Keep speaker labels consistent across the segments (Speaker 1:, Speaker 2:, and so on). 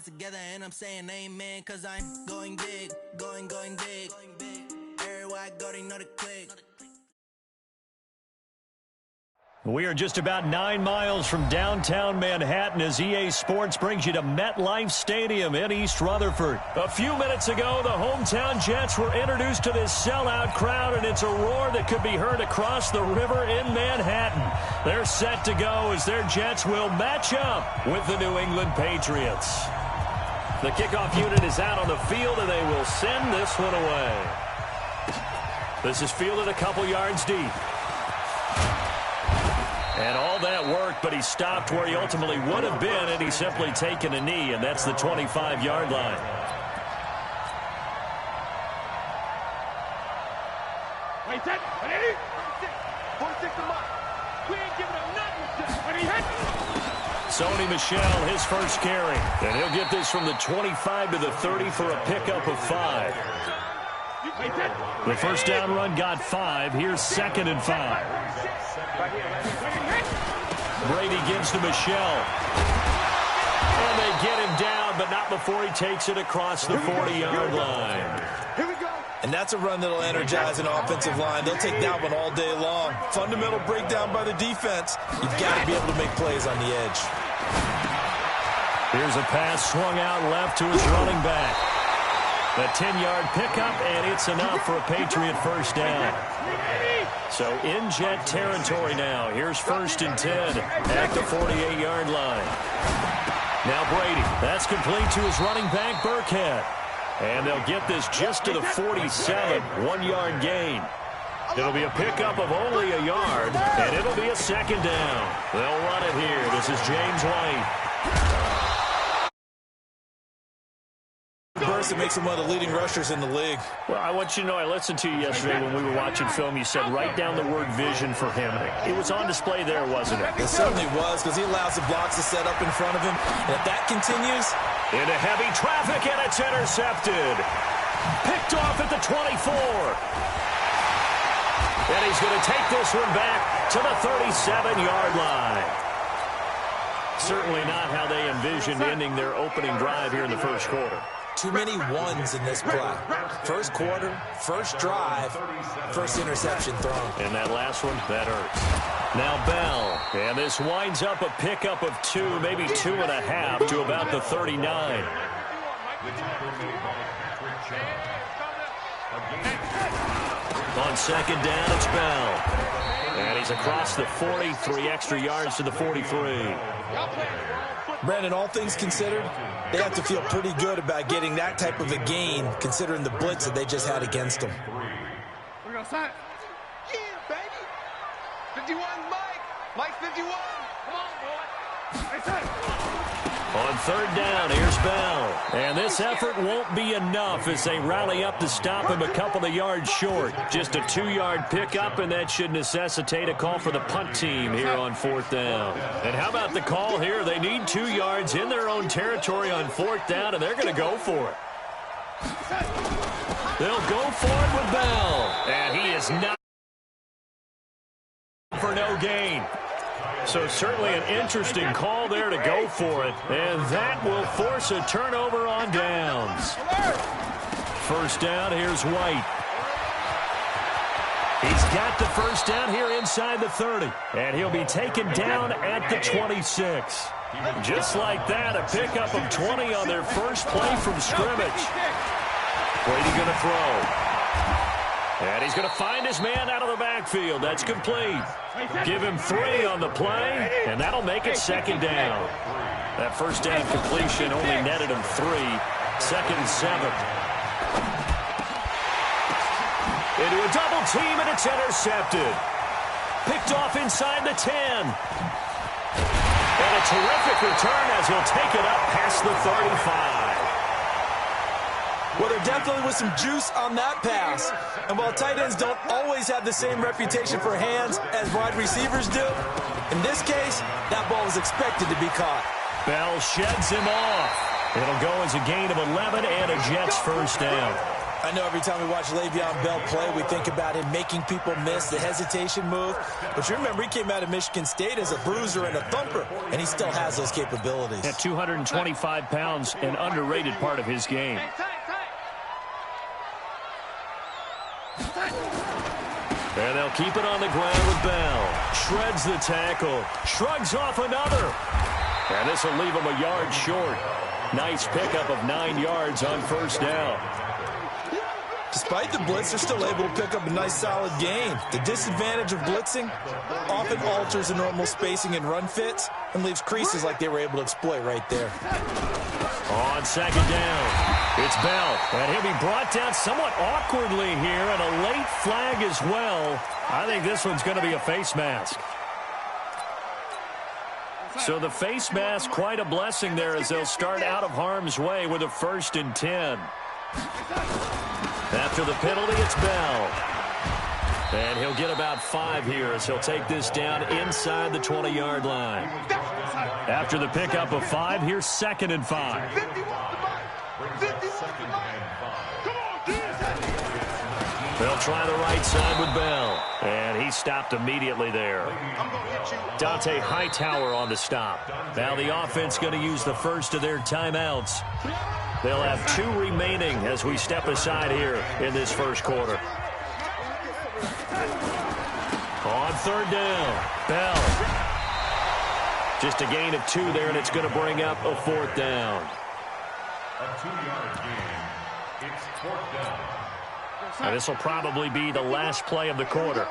Speaker 1: together and I'm saying amen, cause I'm going big, going big. Everywhere I go, they know the click.
Speaker 2: We are just about 9 miles from downtown Manhattan as EA Sports brings you to MetLife Stadium in East Rutherford. A few minutes ago, the hometown Jets were introduced to this sellout crowd, and it's a roar that could be heard across the river in Manhattan. They're set to go as their Jets will match up with the New England Patriots. The kickoff unit is out on the field, and they will send this one away. This is fielded a couple yards deep. And all that work, but he stopped where he ultimately would have been, and he's simply taken a knee, and that's the 25-yard line.
Speaker 3: Wait, set, ready? 46 a month. We ain't giving him nothing. When he hit.
Speaker 2: Sony Michel, his first carry. And he'll get this from the 25 to the 30 for a pickup of 5. The first down run got 5. Here's 2nd and 5. Brady gives to Michel. And they get him down, but not before he takes it across the 40-yard line.
Speaker 3: Here we go.
Speaker 4: And that's a run that'll energize an offensive line. They'll take that one all day long. Fundamental breakdown by the defense. You've got to be able to make plays on the edge.
Speaker 2: Here's a pass swung out left to his running back. A 10-yard pickup, and it's enough for a Patriot first down. So in Jet territory now. Here's 1st and 10 at the 48-yard line. Now Brady. That's complete to his running back, Burkhead. And they'll get this just to the 47, 1-yard gain. It'll be a pickup of only a yard, and it'll be a 2nd down. They'll run it here. This is James White.
Speaker 4: Burst, it makes him one of the leading rushers in the league.
Speaker 2: Well, I want you to know, I listened to you yesterday when we were watching film. You said write down the word vision for him. It was on display there, wasn't it?
Speaker 4: It certainly was, because he allows the blocks to set up in front of him. And if that continues...
Speaker 2: Into heavy traffic, and it's intercepted. Picked off at the 24. And he's going to take this one back to the 37-yard line. Certainly not how they envisioned ending their opening drive here in the first quarter.
Speaker 4: Too many ones in this play. First quarter, first drive, first interception thrown.
Speaker 2: And that last one, that hurts. Now Bell, and this winds up a pickup of 2, maybe 2.5 to about the 39. On 2nd down, it's Bell. And he's across the 40, 3 extra yards to the 43.
Speaker 4: Brandon, all things considered, they have to feel pretty good about getting that type of a gain, considering the blitz that they just had against them.
Speaker 3: We're going to sign it. Yeah, baby. 51, Mike. Mike 51. Come on, boy. Hey, set.
Speaker 2: On 3rd down, here's Bell. And this effort won't be enough as they rally up to stop him a couple of yards short. Just a 2-yard pickup, and that should necessitate a call for the punt team here on 4th down. And how about the call here? They need 2 yards in their own territory on 4th down, and they're going to go for it. They'll go for it with Bell. And he is not for no gain. So certainly an interesting call there to go for it. And that will force a turnover on downs. First down, here's White. He's got the first down here inside the 30. And he'll be taken down at the 26. Just like that, a pickup of 20 on their first play from scrimmage. Brady going to throw. And he's going to find his man out of the backfield. That's complete. Give him 3 on the play, and that'll make it 2nd down. That first down completion only netted him 3. 2nd and 7. Into a double team, and it's intercepted. Picked off inside the 10. And a terrific return as he'll take it up past the 35.
Speaker 4: Well, there definitely was some juice on that pass. And while tight ends don't always have the same reputation for hands as wide receivers do, in this case, that ball was expected to be caught.
Speaker 2: Bell sheds him off. It'll go as a gain of 11 and a Jets first down.
Speaker 4: I know every time we watch Le'Veon Bell play, we think about him making people miss the hesitation move. But you remember, he came out of Michigan State as a bruiser and a thumper, and he still has those capabilities.
Speaker 2: At 225 pounds, an underrated part of his game. And they'll keep it on the ground with Bell. Shreds the tackle. Shrugs off another. And this will leave him a yard short. Nice pickup of 9 yards on first down.
Speaker 4: Despite the blitz, they're still able to pick up a nice, solid gain. The disadvantage of blitzing often alters the normal spacing and run fits and leaves creases like they were able to exploit right there.
Speaker 2: On second down, it's Bell. And he'll be brought down somewhat awkwardly here, and a late flag as well. I think this one's going to be a face mask. So the face mask, quite a blessing there as they'll start out of harm's way with a 1st and 10. After the penalty, it's Bell. And he'll get about 5 here as he'll take this down inside the 20-yard line. After the pickup of 5, here's 2nd and 5. They'll try the right side with Bell. And he stopped immediately there. Dante Hightower on the stop. Now the offense going to use the first of their timeouts. They'll have 2 remaining as we step aside here in this first quarter. On 3rd down, Bell. Just a gain of 2 there, and it's going to bring up a 4th down.
Speaker 5: A 2-yard gain. It's 4th down.
Speaker 2: And this will probably be the last play of the quarter.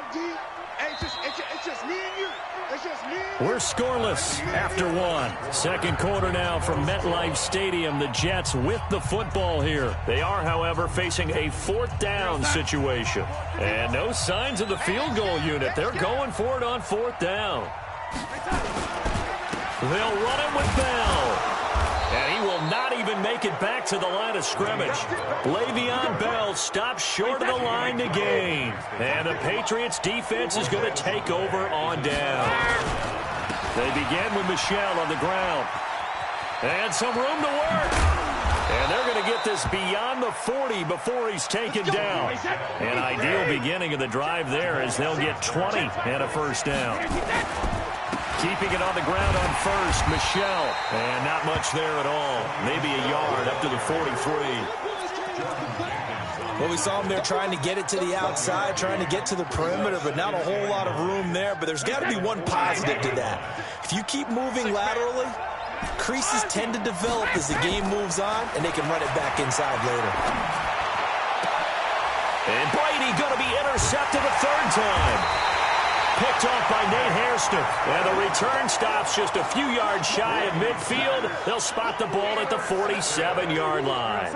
Speaker 3: It's just me and you. It's just me and you.
Speaker 2: We're scoreless after 1. Second quarter now from MetLife Stadium. The Jets with the football here. They are, however, facing a 4th down situation. And no signs of the field goal unit. They're going for it on 4th down. They'll run it with Bell. And he will not even make it back to the line of scrimmage. Le'Veon Bell stops short of the line to gain. And the Patriots defense is going to take over on down. They begin with Michel on the ground. And some room to work. And they're going to get this beyond the 40 before he's taken down. An ideal beginning of the drive there as they'll get 20 and a 1st down. Keeping it on the ground on 1st, Michel. And not much there at all. Maybe a yard up to the 43.
Speaker 4: Well, we saw him there trying to get it to the outside, trying to get to the perimeter, but not a whole lot of room there. But there's got to be one positive to that. If you keep moving laterally, creases tend to develop as the game moves on, and they can run it back inside later.
Speaker 2: And Brady going to be intercepted a 3rd time. Picked off by Nate Hairston. And the return stops just a few yards shy of midfield. They'll spot the ball at the 47-yard line.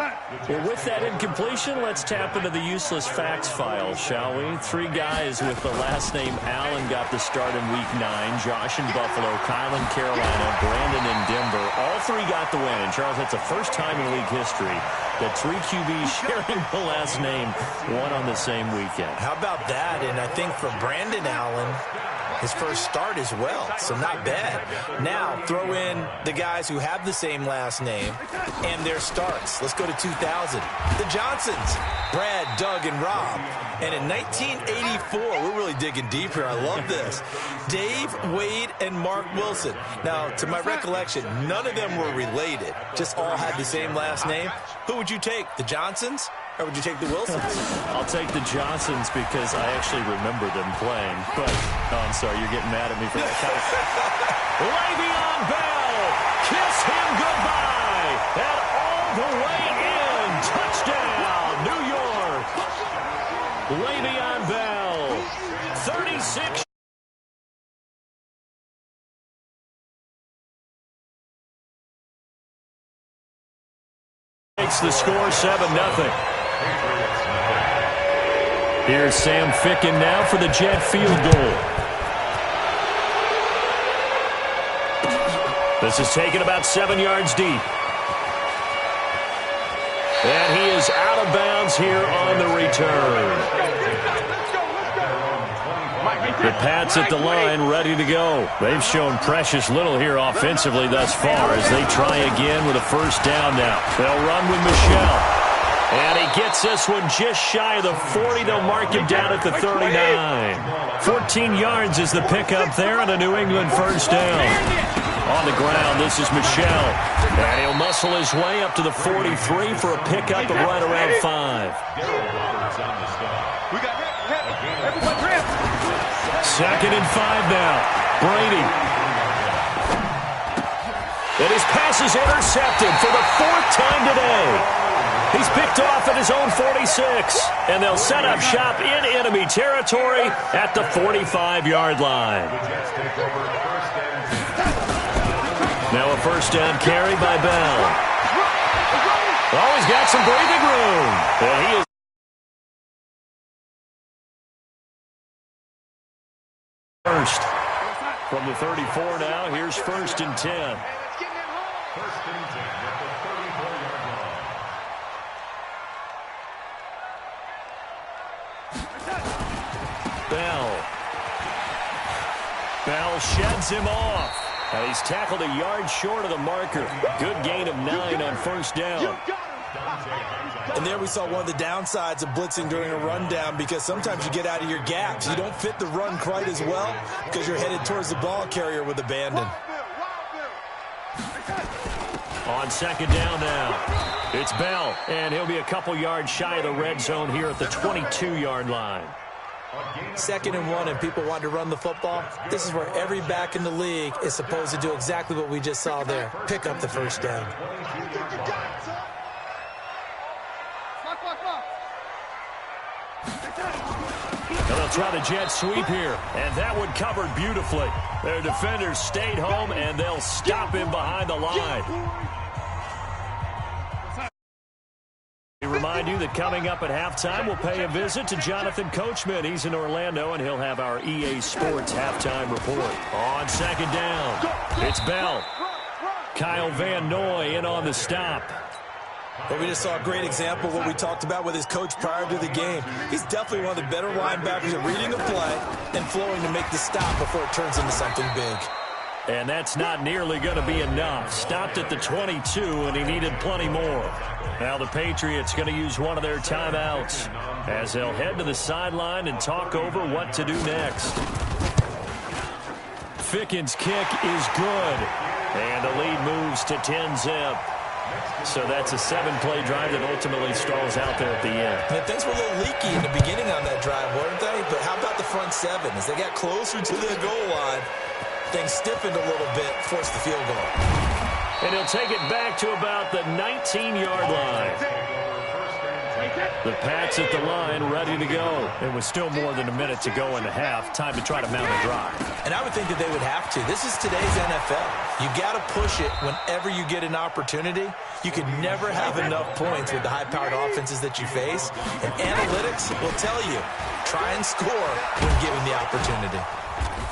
Speaker 2: Well, with that incompletion, let's tap into the useless facts file, shall we? 3 guys with the last name Allen got the start in Week 9. Josh in Buffalo, Kyle in Carolina, Brandon in Denver. All 3 got the win. And, Charles, that's the first time in league history that 3 QBs sharing the last name won on the same weekend.
Speaker 4: How about that? And I think for Brandon Allen, his first start as well, so not bad. Now, throw in the guys who have the same last name and their starts. Let's go to 2000. The Johnsons, Brad, Doug, and Rob. And in 1984, we're really digging deep here. I love this. Dave, Wade, and Mark Wilson. Now, to my recollection, none of them were related. Just all had the same last name. Who would you take, the Johnsons? Or would you take the Wilsons?
Speaker 2: I'll take the Johnsons because I actually remember them playing. But, oh, I'm sorry, you're getting mad at me for that. Le'Veon Bell, kiss him goodbye. And all the way in, touchdown, New York. Le'Veon Bell, 36. Makes the score 7-0. Here's Sam Ficken now for the Jet field goal. This is taken about 7 yards deep. And he is out of bounds here on the return. The Pats at the line, ready to go. They've shown precious little here offensively thus far as they try again with a 1st down now. They'll run with Michel. And he gets this one just shy of the 40. They'll mark him down at the 39. 14 yards is the pickup there on a New England first down. On the ground, this is Michel. And he'll muscle his way up to the 43 for a pickup of right around 5.
Speaker 3: We got everyone rip.
Speaker 2: 2nd and 5 now. Brady. And his pass is intercepted for the 4th time today. He's picked off at his own 46. And they'll set up shop in enemy territory at the 45-yard line. Now a first down carry by Bell. Oh, he's got some breathing room. And he is first. From the 34 now, here's 1st and 10.
Speaker 5: 1st and 10 at the 34-yard line.
Speaker 2: Bell sheds him off. And he's tackled a yard short of the marker. Good gain of 9 on 1st down.
Speaker 4: And there we saw one of the downsides of blitzing during a rundown, because sometimes you get out of your gaps. You don't fit the run quite as well because you're headed towards the ball carrier with abandon.
Speaker 2: On 2nd down now, it's Bell, and he'll be a couple yards shy of the red zone here at the 22-yard line.
Speaker 4: 2nd and 1, and people want to run the football. This is where every back in the league is supposed to do exactly what we just saw there. Pick up the first down.
Speaker 2: And they'll try the jet sweep here, and that one covered beautifully. Their defenders stayed home, and they'll stop him behind the line. We remind you that coming up at halftime, we'll pay a visit to Jonathan Coachman. He's in Orlando, and he'll have our EA Sports halftime report. On 2nd down, it's Bell. Kyle Van Noy in on the stop.
Speaker 4: Well, we just saw a great example of what we talked about with his coach prior to the game. He's definitely one of the better linebackers at reading the play and flowing to make the stop before it turns into something big.
Speaker 2: And that's not nearly going to be enough. Stopped at the 22, and he needed plenty more. Now the Patriots going to use one of their timeouts as they'll head to the sideline and talk over what to do next. Ficken's kick is good, and the lead moves to 10-zip. So that's a 7-play drive that ultimately stalls out there at the end.
Speaker 4: And things were a little leaky in the beginning on that drive, weren't they? But how about the front 7? As they got closer to the goal line, things stiffened a little bit, forced the field goal.
Speaker 2: And he'll take it back to about the 19-yard line. The Pats at the line, ready to go. And with still more than a minute to go in the half, time to try to mount a drive.
Speaker 4: And I would think that they would have to. This is today's NFL. You got to push it whenever you get an opportunity. You can never have enough points with the high-powered offenses that you face. And analytics will tell you, try and score when given the opportunity.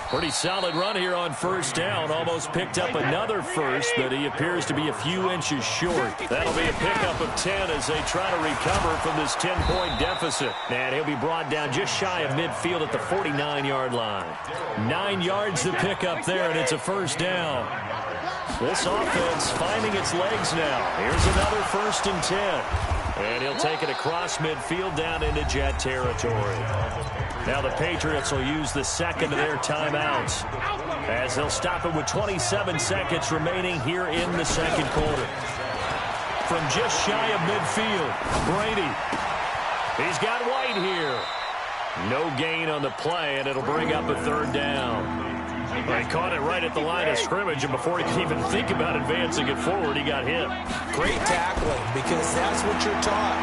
Speaker 2: Pretty solid run here on 1st down. Almost picked up another first, but he appears to be a few inches short. That'll be a pickup of 10 as they try to recover from this 10-point deficit. And he'll be brought down just shy of midfield at the 49-yard line. 9 yards to pick up there, and it's a 1st down. This offense finding its legs now. Here's another 1st and 10. And he'll take it across midfield down into Jet territory. Now the Patriots will use the 2nd of their timeouts as they'll stop it with 27 seconds remaining here in the 2nd quarter. From just shy of midfield, Brady. He's got White here. No gain on the play, and it'll bring up a 3rd down. He caught it right at the line of scrimmage, and before he could even think about advancing it forward, he got hit.
Speaker 4: Great tackling, because that's what you're taught.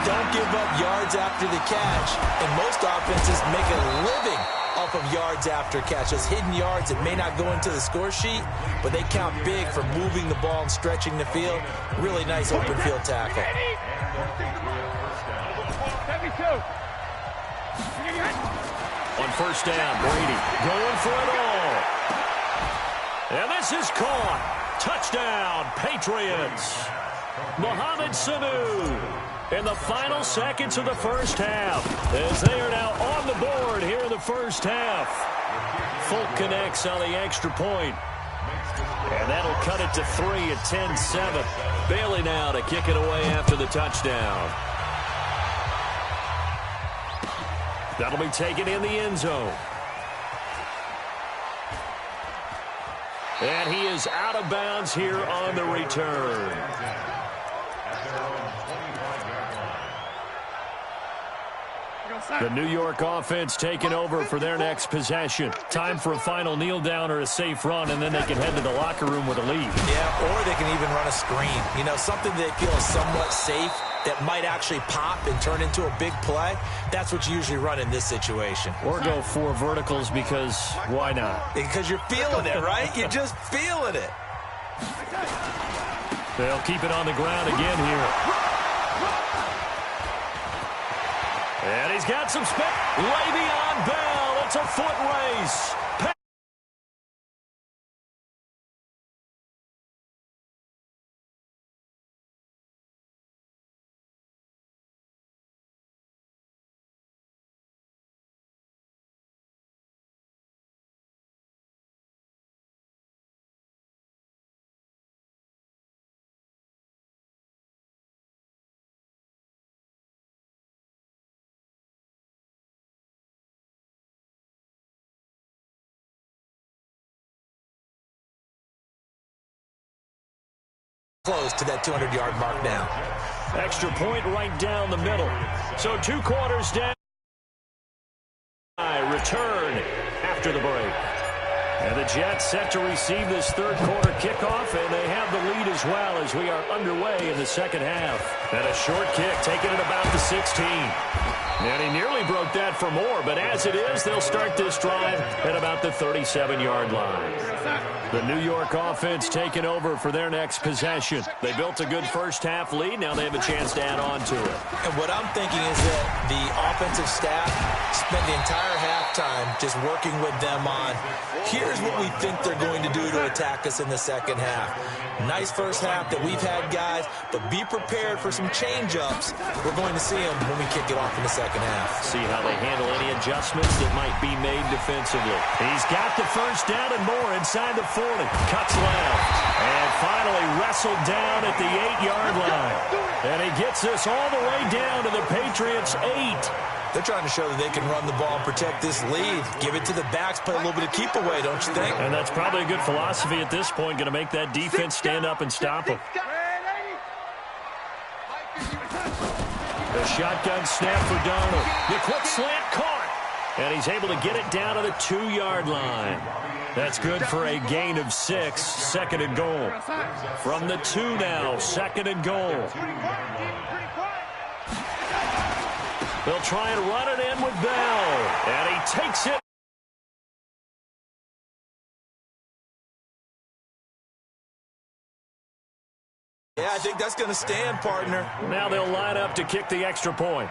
Speaker 4: Don't give up yards after the catch, and most offenses make a living off of yards after catch. Those hidden yards that may not go into the score sheet, but they count big for moving the ball and stretching the field. Really nice open field tackle.
Speaker 2: On 1st down, Brady going for it all. And this is caught. Touchdown, Patriots. Mohamed Sanu in the final seconds of the 1st half as they are now on the board here in the 1st half. Folk connects on the extra point. And that'll cut it to 3 at 10-7. Bailey now to kick it away after the touchdown. That'll be taken in the end zone. And he is out of bounds here on the return. The New York offense taking over for their next possession. Time for a final kneel down or a safe run, and then they can head to the locker room with a lead.
Speaker 4: Yeah, or they can even run a screen. You know, something they feel is somewhat safe that might actually pop and turn into a big play. That's what you usually run in this situation.
Speaker 2: Or go 4 verticals because why not?
Speaker 4: Because you're feeling it, right? You're just feeling it.
Speaker 2: They'll keep it on the ground again here. And he's got some space. Le'Veon Bell. It's a foot race.
Speaker 4: Close to that 200-yard mark now.
Speaker 2: Extra point right down the middle. So 2 quarters down. Return after the break. And the Jets set to receive this third quarter kickoff, and they have the lead as well as we are underway in the second half. And a short kick taken at about the 16. And he nearly broke that for more, but as it is, they'll start this drive at about the 37-yard line. The New York offense taking over for their next possession. They built a good first-half lead. Now they have a chance to add on to it.
Speaker 4: And what I'm thinking is that the offensive staff spent the entire halftime just working with them on, here's what we think they're going to do to attack us in the second half. Nice first half that we've had, guys, but be prepared for some change-ups. We're going to see them when we kick it off in the second half.
Speaker 2: See how they handle any adjustments that might be made defensively. He's got the first down and more inside the 40. Cuts left. And finally wrestled down at the 8-yard line. And he gets this all the way down to the Patriots' 8.
Speaker 4: They're trying to show that they can run the ball and protect this lead. Give it to the backs, play a little bit of keep away, don't you think?
Speaker 2: And that's probably a good philosophy at this point, going to make that defense stand up and stop them. The shotgun snap for Donald. The quick slant caught. And he's able to get it down to the 2-yard line. That's good for a gain of 6. Second and goal. From the 2 now, second and goal. They'll try and run it in with Bell. And he takes it.
Speaker 4: Yeah, I think that's going to stand, partner.
Speaker 2: Now they'll line up to kick the extra point.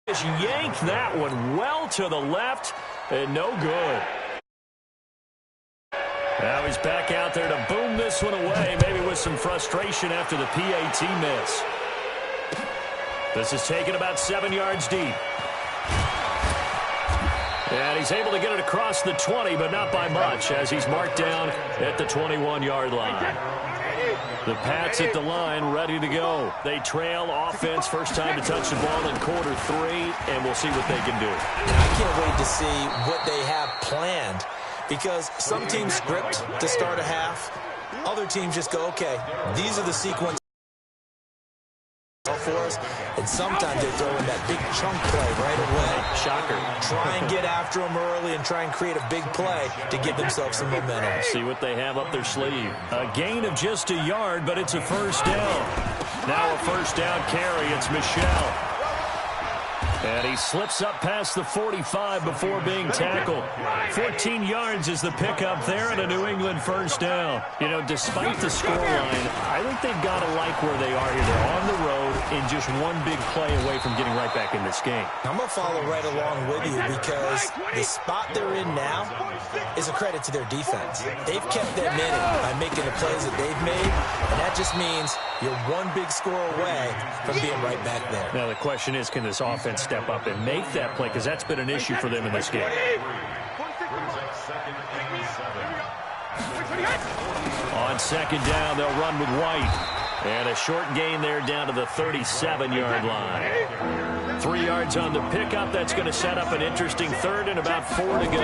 Speaker 2: Just yanked that one well to the left, and no good. Now he's back out there to boom this one away, maybe with some frustration after the PAT miss. This is taken about 7 yards deep. And he's able to get it across the 20, but not by much, as he's marked down at the 21-yard line. The Pats at the line, ready to go. They trail offense, first time to touch the ball in quarter 3, and we'll see what they can do.
Speaker 4: I can't wait to see what they have planned, because some teams script to start a half. Other teams just go, okay, these are the sequences for us, and sometimes they throw in that big chunk play right away.
Speaker 2: Shocker.
Speaker 4: Try and get after them early and try and create a big play to give themselves some momentum.
Speaker 2: See what they have up their sleeve. A gain of just a yard, but it's a first down. Now a first down carry. It's Michel. And he slips up past the 45 before being tackled. 14 yards is the pickup there and a New England first down. You know, despite the scoreline, I think they've got to like where they are here. They're on the road and just one big play away from getting right back in this game.
Speaker 4: I'm going to follow right along with you because the spot they're in now is a credit to their defense. They've kept them in it by making the plays that they've made, and that just means you're one big score away from being right back there.
Speaker 2: Now the question is, can this offense step up and make that play because that's been an issue for them in this game. On second down, they'll run with White. And a short gain there down to the 37-yard line. 3 yards on the pickup. That's going to set up an interesting third and about 4 to go.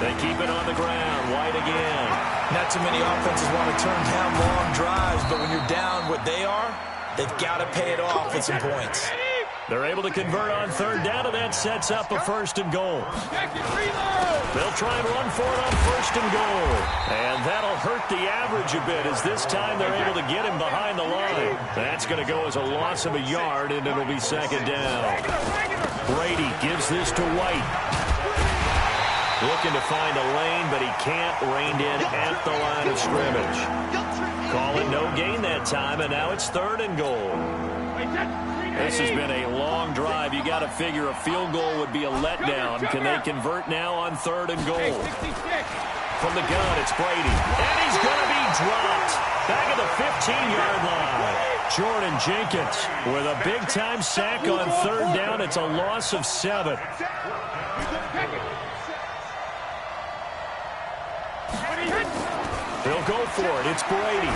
Speaker 2: They keep it on the ground. White again.
Speaker 4: Not too many offenses want to turn down long drives, but when you're down what they are, they've got to pay it off with some points.
Speaker 2: They're able to convert on third down, and that sets up a 1st and goal. They'll try and run for it on 1st and goal. And that'll hurt the average a bit as this time they're able to get him behind the line. That's going to go as a loss of a yard, and it'll be 2nd down. Brady gives this to White. Looking to find a lane, but he can't. Reined in at the line of scrimmage. Call it no gain that time, and now it's 3rd and goal. This has been a long drive. You got to figure a field goal would be a letdown. Can they convert now on 3rd and goal? From the gun, it's Brady. And he's going to be dropped. Back at the 15-yard line. Jordan Jenkins with a big-time sack on 3rd down. It's a loss of 7. They'll go for it. It's Brady.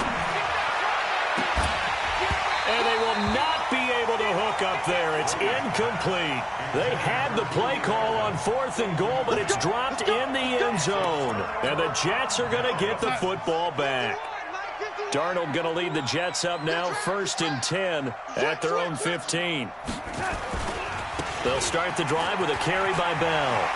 Speaker 2: And they will not be able to hook up there. It's incomplete. They had the play call on 4th and goal, but it's dropped in the end zone. And the Jets are going to get the football back. Darnold going to lead the Jets up now, 1st and 10 at their own 15. They'll start the drive with a carry by Bell.